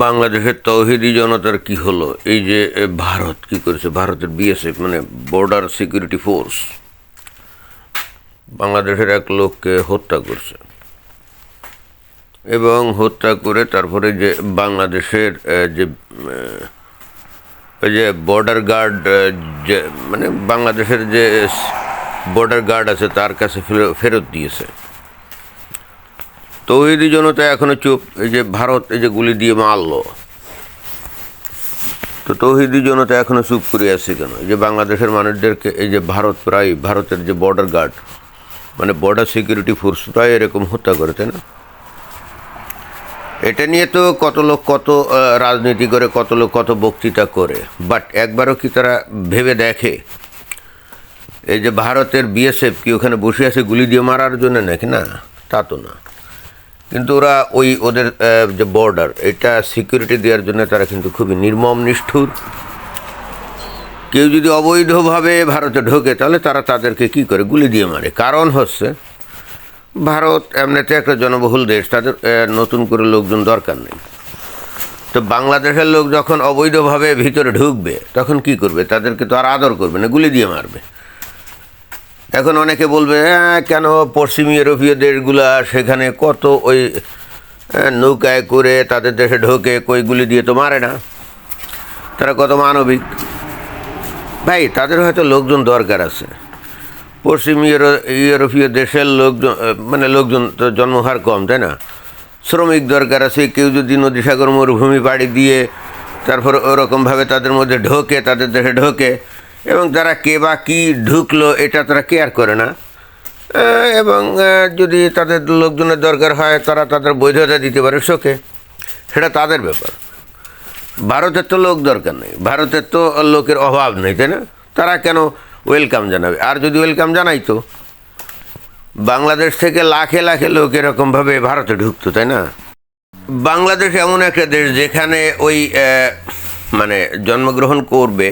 বাংলাদেশের তৌহিদি জনতার কি হলো? এই যে ভারত কি করেছে, ভারতের বিএসএফ মানে বর্ডার সিকিউরিটি ফোর্স বাংলাদেশের এক লোককে হত্যা করছে এবং হত্যা করে তারপরে যে বাংলাদেশের যে ওই যে বর্ডার গার্ড যে মানে বাংলাদেশের যে বর্ডার গার্ড আছে তার কাছে ফেরত দিয়েছে। তৌহিদি জনতা এখনো চুপ। এই যে ভারত এই যে গুলি দিয়ে মারলো, তো তৌহিদি জনতা এখনো চুপ করে আছে কেন? এই যে বাংলাদেশের মানুষদেরকে এই যে ভারতের যে বর্ডার গার্ড মানে বর্ডার সিকিউরিটি ফোর্স প্রায় এরকম হত্যা করে, তাই না? এটা নিয়ে তো কত লোক কত রাজনীতি করে, কত লোক কত বক্তৃতা করে, বাট একবারও কি তারা ভেবে দেখে এই যে ভারতের বিএসএফ কি ওখানে বসে আছে গুলি দিয়ে মারার জন্য নাকি? না, তা তো না। কিন্তু ওরা ওদের যে বর্ডার এটা সিকিউরিটি দেওয়ার জন্য তারা কিন্তু খুবই নির্মম নিষ্ঠুর। কেউ যদি অবৈধভাবে ভারতে ঢোকে তাহলে তারা তাদেরকে কি করে গুলি দিয়ে মারে। কারণ হচ্ছে ভারত এমনিতে একটা জনবহুল দেশ, তাদের নতুন করে লোকজন দরকার নেই। তো বাংলাদেশের লোক যখন অবৈধভাবে ভিতরে ঢুকবে তখন কি করবে? তাদেরকে তো আর আদর করবে না, গুলি দিয়ে মারবে। এখন অনেকে বলবে কেন পশ্চিম ইউরোপীয় দেশগুলা সেখানে কত ওই নৌকায় করে তাদের দেশে ঢোকে, কই গুলি দিয়ে তো মারে না, তারা কত মানবিক। ভাই তাদের হয়তো লোকজন দরকার আছে। পশ্চিম ইউরোপীয় দেশের লোকজন তো জন্মহার কম, তাই না? শ্রমিক দরকার আছে। কেউ যদি নদী সাগর মরুভূমি পাড়ি দিয়ে তারপর ওরকমভাবে তাদের মধ্যে ঢোকে, তাদের দেশে ঢোকে, এবং তারা কে বা কী ঢুকলো এটা তারা কেয়ার করে না। এবং যদি তাদের লোকজনের দরকার হয় তারা তাদের বৈধতা দিতে পারে শোকে, সেটা তাদের ব্যাপার। ভারতের তো লোক দরকার নেই, ভারতের তো লোকের অভাব নেই, তাই না? তারা কেন ওয়েলকাম জানাবে? আর যদি ওয়েলকাম জানাইতো বাংলাদেশ থেকে লাখে লাখে লোক এরকমভাবে ভারতে ঢুকতো, তাই না? বাংলাদেশ এমন একটা দেশ যেখানে ওই মানে জন্মগ্রহণ করবে,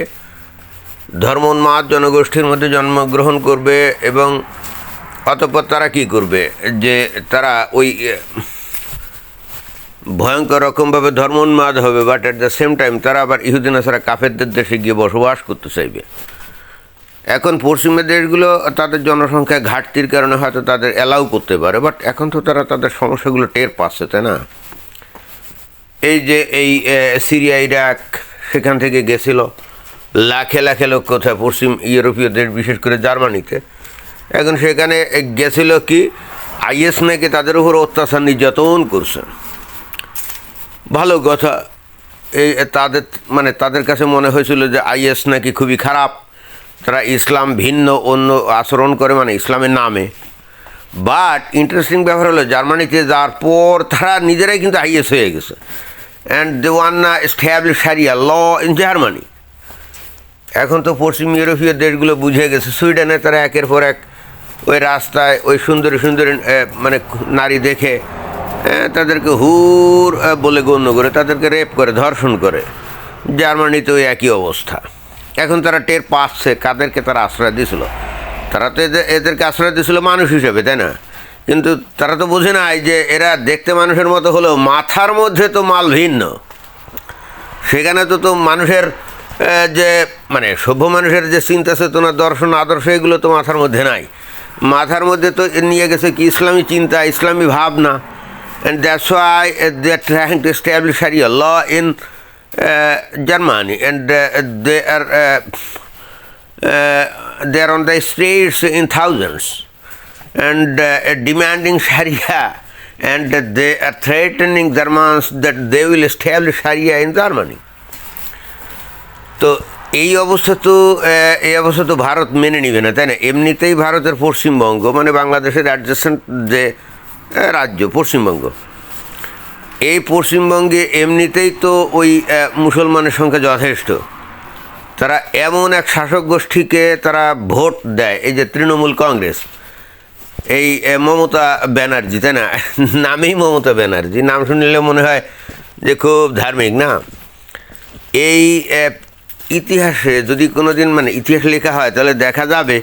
ধর্মোন্মাদ জনগোষ্ঠীর মধ্যে জন্মগ্রহণ করবে এবং অতঃপর তারা কী করবে যে তারা ওই ভয়ঙ্কর রকমভাবে ধর্মোন্মাদ হবে, but at the same time তারা আবার ইহুদি নাসারা কাফেরদের দেশে গিয়ে বসবাস করতে চাইবে। এখন পশ্চিমের দেশগুলো তাদের জনসংখ্যা ঘাটতির কারণে হয়তো তাদের অ্যালাউ করতে পারে, বাট এখন তো তারা তাদের সমস্যাগুলো টের পাচ্ছে, তাই না? এই যে এই সিরিয়া ইরাক সেখান থেকে গেছিল লাখে লাখে লোক, কোথায় পশ্চিম ইউরোপীয় দেশ বিশেষ করে জার্মানিতে। এখন সেখানে গেছিল কি আইএস নাকি তাদের উপর অত্যাচার নির্যাতন করছে। ভালো কথা, এই তাদের কাছে মনে হয়েছিল যে আইএস নাকি খুবই খারাপ, তারা ইসলাম ভিন্ন অন্য আচরণ করে মানে ইসলামের নামে। বাট ইন্টারেস্টিং ব্যাপার হলো জার্মানিতে যাওয়ার পর তারা নিজেরাই কিন্তু আইএস হয়ে গেছে, and they wanna establish sharia law in Germany. এখন তো পশ্চিম ইউরোপীয় দেশগুলো বুঝে গেছে। সুইডেনে তারা একের পর এক ওই রাস্তায় ওই সুন্দরী সুন্দরী মানে নারী দেখে তাদেরকে হুর বলে গণ্য করে, তাদেরকে রেপ করে, ধর্ষণ করে। জার্মানিতে ওই একই অবস্থা। এখন তারা টের পাচ্ছে কাদেরকে তারা আশ্রয় দিয়েছিল। তারা তো এদেরকে আশ্রয় দিয়েছিল মানুষ হিসেবে, তাই না? কিন্তু তারা তো বোঝে না যে এরা দেখতে মানুষের মতো হলেও মাথার মধ্যে তো মাল ভিন্ন। সেখানে তো মানুষের যে মানে সভ্য মানুষের যে চিন্তা চেতনা, দর্শন, আদর্শ এগুলো তো মাথার মধ্যে নাই। মাথার মধ্যে তো নিয়ে গেছে কি ইসলামী চিন্তা, ইসলামী ভাবনা। And that's why they are trying to establish sharia law in Germany, and they are on the streets in thousands and demanding Sharia, and they are threatening Germans that they will establish Sharia in Germany. তো এই অবস্থা তো ভারত মেনে নেবে না, তাই না? এমনিতেই ভারতের পশ্চিমবঙ্গ মানে বাংলাদেশের অ্যাডজাসেন্ট যে রাজ্য পশ্চিমবঙ্গ, এই পশ্চিমবঙ্গে এমনিতেই তো ওই মুসলমানের সংখ্যা যথেষ্ট। তারা এমন এক শাসক গোষ্ঠীকে তারা ভোট দেয়, এই যে তৃণমূল কংগ্রেস, এই মমতা ব্যানার্জি, তাই না? নামেই মমতা ব্যানার্জি, নাম শুনলে মনে হয় যে খুব ধার্মিক, না? এই ইতিহাসে যদি কোনো দিন মানে ইতিহাস লেখা হয় তাহলে দেখা যাবে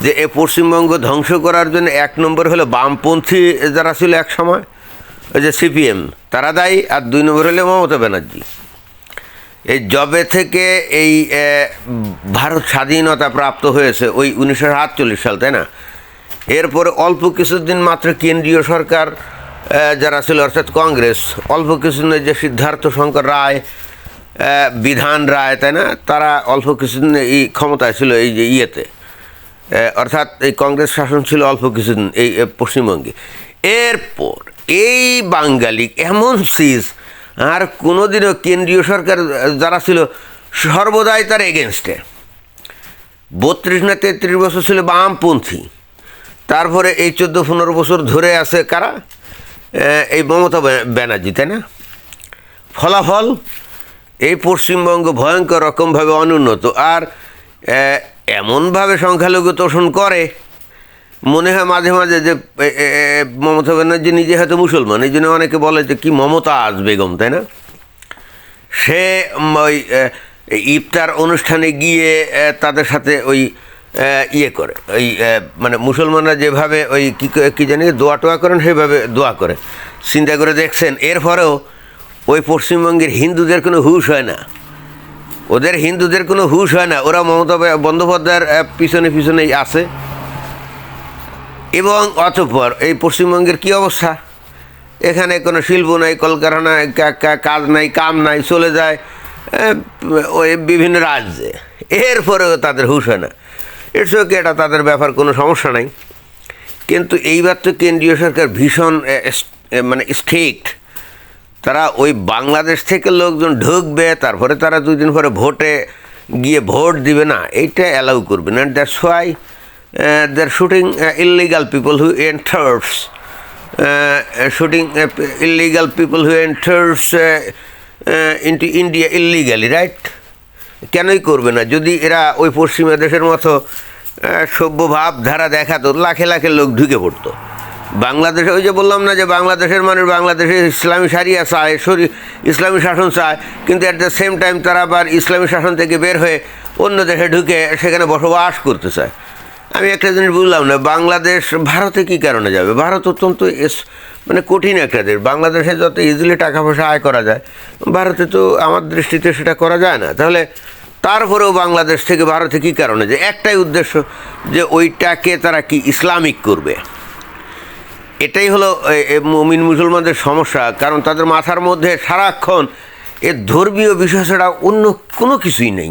যে পশ্চিমবঙ্গ ধ্বংস করার জন্য এক নম্বর হলো বামপন্থী যারা ছিল এক সময়, ওই যে সিপিএম তারা দায়ী, আর 2 নম্বর হলে মমতা ব্যানার্জি। এই জবে থেকে এই ভারত স্বাধীনতা প্রাপ্ত হয়েছে ওই 1948 সাল, তাই না? এরপরে অল্প কিছুদিন মাত্র কেন্দ্রীয় সরকার যারা ছিল অর্থাৎ কংগ্রেস, অল্প কিছুদিনের যে সিদ্ধার্থ শঙ্কর রায়, বিধান রায়, তাই না, তারা অল্প কিছুদিন এই ক্ষমতায় ছিল এই যে ইয়েতে, অর্থাৎ এই কংগ্রেস শাসন ছিল অল্প কিছুদিন এই পশ্চিমবঙ্গে। এরপর এই বাঙালি এমন সিজ আর কোনোদিনও কেন্দ্রীয় সরকার যারা ছিল সর্বদাই তার এগেনস্টে। 32 না 33 বছর ছিল বামপন্থী, তারপরে এই 14-15 বছর ধরে আছে কারা? এই মমতা ব্যানার্জি, তাই না? ফলাফল এই পশ্চিমবঙ্গ ভয়ঙ্কর রকমভাবে অনুন্নত, আর এমনভাবে সংখ্যালঘু তোষণ করে মনে হয় মাঝে মাঝে যে মমতা ব্যানার্জি নিজে হয়তো মুসলমান, এই জন্য অনেকে বলে যে কি মমতাজ বেগম, তাই না? সে ওই ইফতার অনুষ্ঠানে গিয়ে তাদের সাথে ওই ইয়ে করে, ওই মানে মুসলমানরা যেভাবে ওই কী জানি দোয়া টোয়া করেন সেভাবে দোয়া করে, চিন্তা করে দেখছেন? এরপরেও ওই পশ্চিমবঙ্গের হিন্দুদের কোনো হুঁশ হয় না, ওদের হিন্দুদের কোনো হুঁশ হয় না, ওরা মমতা বন্দ্যোপাধ্যায়ের পিছনে পিছনেই আছে। এবং অতঃপর এই পশ্চিমবঙ্গের কী অবস্থা? এখানে কোনো শিল্প নাই, কলকারখানা কাজ নাই, কাম নাই, চলে যায় ওই বিভিন্ন রাজ্যে, এরপরেও তাদের হুঁশ হয় না। ইটস ওকে, এটা তাদের ব্যাপার, কোনো সমস্যা নাই। কিন্তু এইবার তো কেন্দ্রীয় সরকার ভীষণ মানে স্ট্রিক্ট, তারা ওই বাংলাদেশ থেকে লোকজন ঢুকবে, তারপরে তারা 2 দিন পরে ভোটে গিয়ে ভোট দিবে না, এইটা অ্যালাউ করবে না। That's why they are shooting illegal people who enters, illegal people who enters into India illegally, right? কেনই করবে না? যদি এরা ওই পশ্চিমা দেশের মতো সভ্য ভাবধারা দেখাতো, লাখে লাখে লোক ঢুকে পড়তো বাংলাদেশে। ওই যে বললাম না যে বাংলাদেশের মানুষ বাংলাদেশে ইসলামী শারিয়া চায়, ইসলামী শাসন চায়, কিন্তু অ্যাট দ্য সেম টাইম তারা আবার ইসলামী শাসন থেকে বের হয়ে অন্য দেশে ঢুকে সেখানে বসবাস করতে চায়। আমি একটা জিনিস বুঝলাম না, বাংলাদেশ ভারতে কী কারণে যাবে? ভারত অত্যন্ত মানে কঠিন একটা দেশ। বাংলাদেশে যত ইজিলি টাকা পয়সা আয় করা যায়, ভারতে তো আমার দৃষ্টিতে সেটা করা যায় না। তাহলে তারপরেও বাংলাদেশ থেকে ভারতে কী কারণে যায়? একটাই উদ্দেশ্য, যে ওইটাকে তারা কি ইসলামিক করবে। এটাই হলো মুমিন মুসলমানদের সমস্যা, কারণ তাদের মাথার মধ্যে সারাক্ষণ এর ধর্মীয় বিষয় ছাড়া অন্য কোনো কিছুই নেই।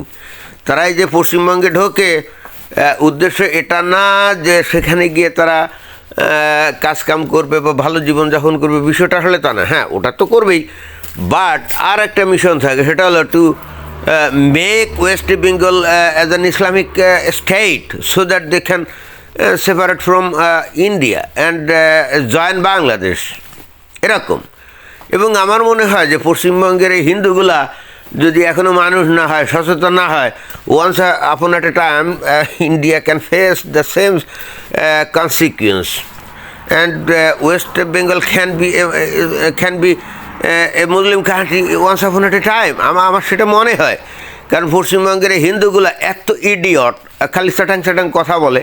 তারা এই যে পশ্চিমবঙ্গে ঢোকে, উদ্দেশ্য এটা না যে সেখানে গিয়ে তারা কাজকাম করবে বা ভালো জীবনযাপন করবে, বিষয়টা আসলে তা না। হ্যাঁ, ওটা তো করবেই, বাট আর একটা মিশন থাকে, সেটা হলো to make West Bengal as an Islamic state so that they can separate from India and join Bangladesh, এরকম। এবং আমার মনে হয় যে পশ্চিমবঙ্গের এই হিন্দুগুলা যদি এখনও মানুষ না হয়, সচেতন না হয়, once upon at a time India can face the same consequence and West Bengal can be a Muslim country once upon at a time. আমার সেটা মনে হয়, কারণ পশ্চিমবঙ্গের এই হিন্দুগুলো এত ইডিয়ট, খালি চাটাং চাটাং কথা বলে,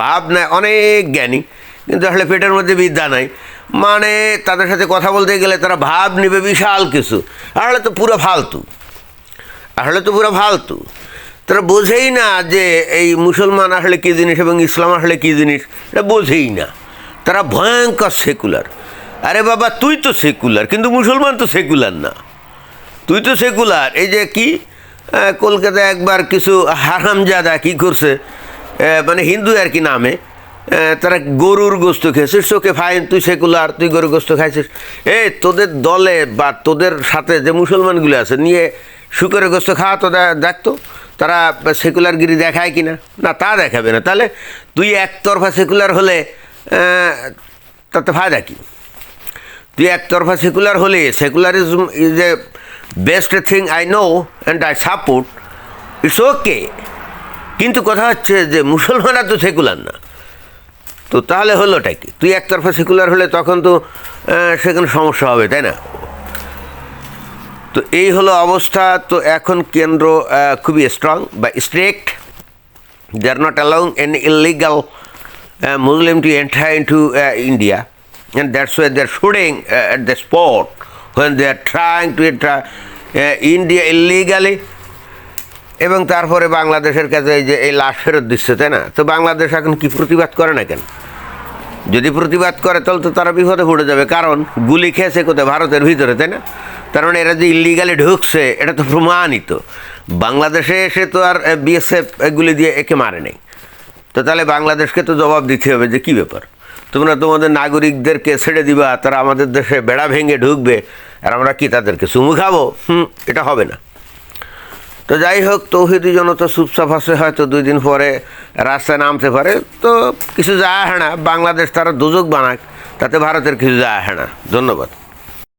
ভাব নেয়, অনেক জ্ঞানী, কিন্তু আসলে পেটের মধ্যে বিদ্যা নাই। মানে তাদের সাথে কথা বলতে গেলে তারা ভাব নেবে বিশাল কিছু, আসলে তো পুরো ফালতু। তারা বোঝেই না যে এই মুসলমান আসলে কী জিনিস এবং ইসলাম আসলে কী জিনিস, এটা বোঝেই না। তারা ভয়ঙ্কর সেকুলার। আরে বাবা, তুই তো সেকুলার, কিন্তু মুসলমান তো সেকুলার না। তুই তো সেকুলার। এই যে কি কলকাতায় একবার কিছু হারামজাদা কী করছে, মানে হিন্দু আর কি নামে, তারা গরুর গোস্ত খেয়েছিস, ওকে ফাইন, তুই সেকুলার, তুই গরুর গোস্ত খাইছিস। তোদের দলে বা তোদের সাথে যে মুসলমানগুলো আছে, নিয়ে শুকরের গোস্ত খাওয়া তো দেখতো, তারা সেকুলারগিরি দেখায় কি না? না, তা দেখাবে না। তাহলে তুই একতরফা সেকুলার হলে তাতে ফায়দা কী? তুই একতরফা সেকুলার হলে, secularism is a best thing I know and I support, it's okay. কিন্তু কথা হচ্ছে যে মুসলমানরা তো সেকুলার না, তো তাহলে হলোটা কি? তুই একতরফা সেকুলার হলে তখন তো সেখানে সমস্যা হবে, তাই না? তো এই হলো অবস্থা। তো এখন কেন্দ্র খুবই স্ট্রং বা strict, they are not allowing any illegal Muslim to enter into India. and that's why they're shooting at the spot when they are trying to enter India illegally. এবং তারপরে বাংলাদেশের কাছে এই যে এই লাশ ফেরত দিচ্ছে, তাই না? তো বাংলাদেশ এখন কি প্রতিবাদ করে না কেন? যদি প্রতিবাদ করে তাহলে তো তারা বিপদে পড়ে যাবে, কারণ গুলি খেয়েছে কোথায়? ভারতের ভিতরে, তাই না? তার মানে এরা যে ইলিগালি ঢুকছে এটা তো প্রমাণিত। বাংলাদেশে এসে তো আর বিএসএফ গুলি দিয়ে একে মারে নাই। তো তাহলে বাংলাদেশকে তো জবাব দিতে হবে যে কী ব্যাপার, তোমরা তোমাদের নাগরিকদেরকে ছেড়ে দিবা, তারা আমাদের দেশে বেড়া ভেঙে ঢুকবে, আর আমরা কি তাদেরকে চুমু খাবো? এটা হবে না। তো যাই হোক, তৌহিদি জনতা চুপচাপ আছে, হয়তো 2 দিন পরে রাস্তায় নামতে পারে। তো কিছু যায় আসে না, বাংলাদেশ তারা দুজক বানাক, তাতে ভারতের কিছু যায় আসে না। ধন্যবাদ।